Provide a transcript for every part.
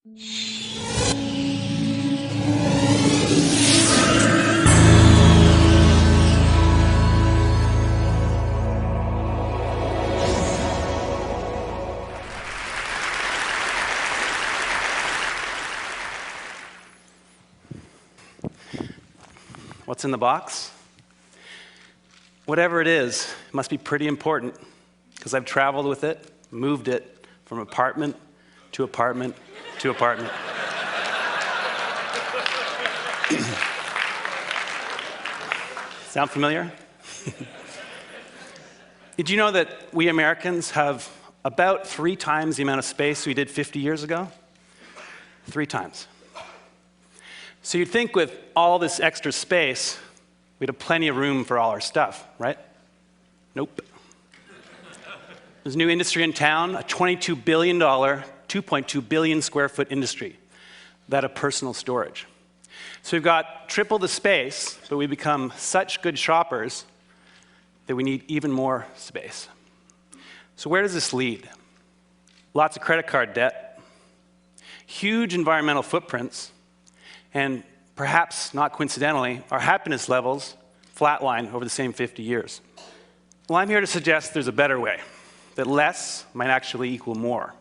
What's in the box? Whatever it is, it must be pretty important, because I've traveled with it, moved it from apartment to apartment to apartment. Sound familiar? Did you know that we Americans have about 3 times the amount of space we did 50 years ago? 3 times. So you'd think with all this extra space, we'd have plenty of room for all our stuff, right? Nope. There's a new industry in town, a $22 billion, 2.2 billion square foot industry, that of personal storage. So we've got triple the space, but we become such good shoppers that we need even more space. So where does this lead? Lots of credit card debt, huge environmental footprints, and perhaps not coincidentally, our happiness levels flatline over the same 50 years. Well, I'm here to suggest there's a better way, that less might actually equal more.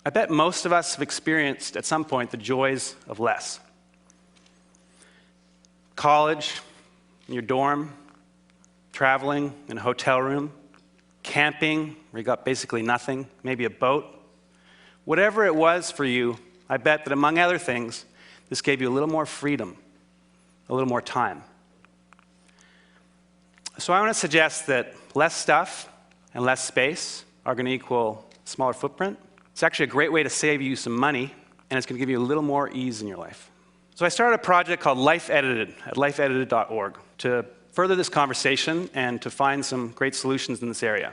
I bet most of us have experienced at some point the joys of less. College, in your dorm, traveling in a hotel room, camping, where you got basically nothing, maybe a boat. Whatever it was for you, I bet that among other things, this gave you a little more freedom, a little more time. So I want to suggest that less stuff and less space are going to equal smaller footprint. It's actually a great way to save you some money, and it's going to give you a little more ease in your life. So I started a project called LifeEdited at lifeedited.org to further this conversation and to find some great solutions in this area.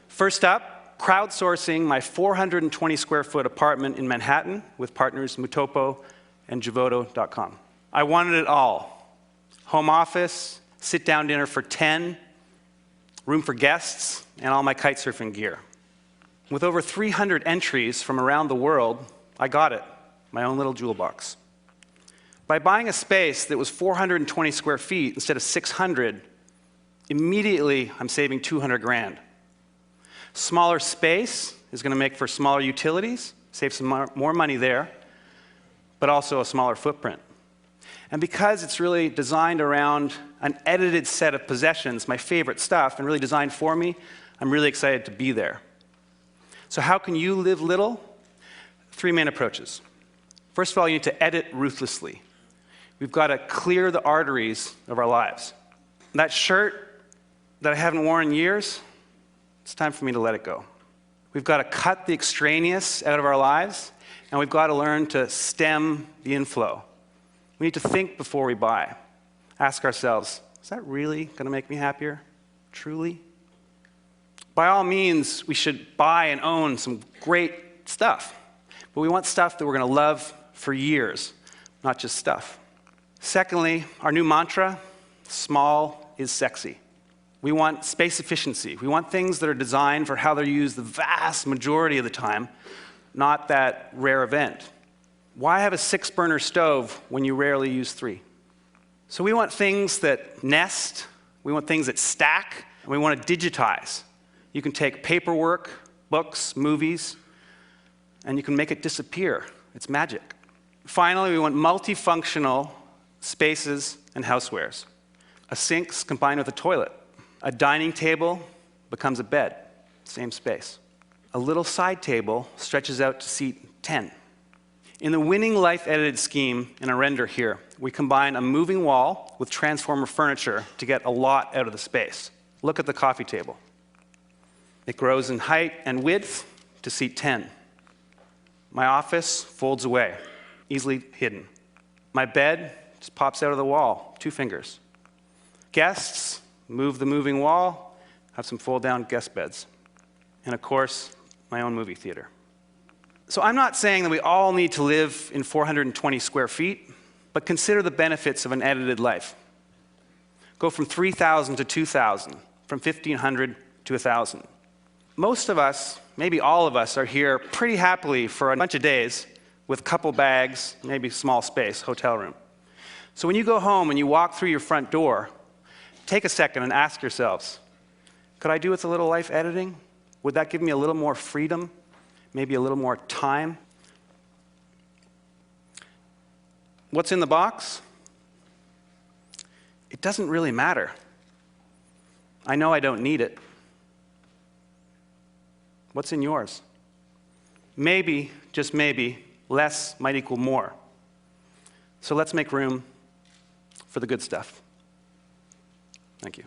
First up, crowdsourcing my 420 square foot apartment in Manhattan with partners Mutopo and Javoto.com. I wanted it all. Home office, sit-down dinner for 10, room for guests, and all my kite surfing gear. With over 300 entries from around the world, I got it, my own little jewel box. By buying a space that was 420 square feet instead of 600, immediately I'm saving 200 grand. Smaller space is going to make for smaller utilities, save some more money there, but also a smaller footprint. And because it's really designed around an edited set of possessions, my favorite stuff, and really designed for me, I'm really excited to be there. So how can you live little? 3 main approaches. First of all, you need to edit ruthlessly. We've got to clear the arteries of our lives. That shirt that I haven't worn in years, it's time for me to let it go. We've got to cut the extraneous out of our lives, and we've got to learn to stem the inflow. We need to think before we buy. Ask ourselves, is that really going to make me happier? Truly? By all means, we should buy and own some great stuff. But we want stuff that we're going to love for years, not just stuff. Secondly, our new mantra, small is sexy. We want space efficiency. We want things that are designed for how they're used the vast majority of the time, not that rare event. Why have a 6-burner stove when you rarely use 3? So we want things that nest, we want things that stack, and we want to digitize. You can take paperwork, books, movies, and you can make it disappear. It's magic. Finally, we want multifunctional spaces and housewares. A sink's combined with a toilet. A dining table becomes a bed, same space. A little side table stretches out to seat 10. In the winning LifeEdited scheme in a render here, we combine a moving wall with transformer furniture to get a lot out of the space. Look at the coffee table. It grows in height and width to seat 10. My office folds away, easily hidden. My bed just pops out of the wall, 2 fingers. Guests move the moving wall, have some fold-down guest beds. And of course, my own movie theater. So I'm not saying that we all need to live in 420 square feet, but consider the benefits of an edited life. Go from 3,000 to 2,000, from 1,500 to 1,000. Most of us, maybe all of us, are here pretty happily for a bunch of days, with a couple bags, maybe small space, hotel room. So when you go home and you walk through your front door, take a second and ask yourselves, could I do with a little life editing? Would that give me a little more freedom? Maybe a little more time? What's in the box? It doesn't really matter. I know I don't need it. What's in yours? Maybe, just maybe, less might equal more. So let's make room for the good stuff. Thank you.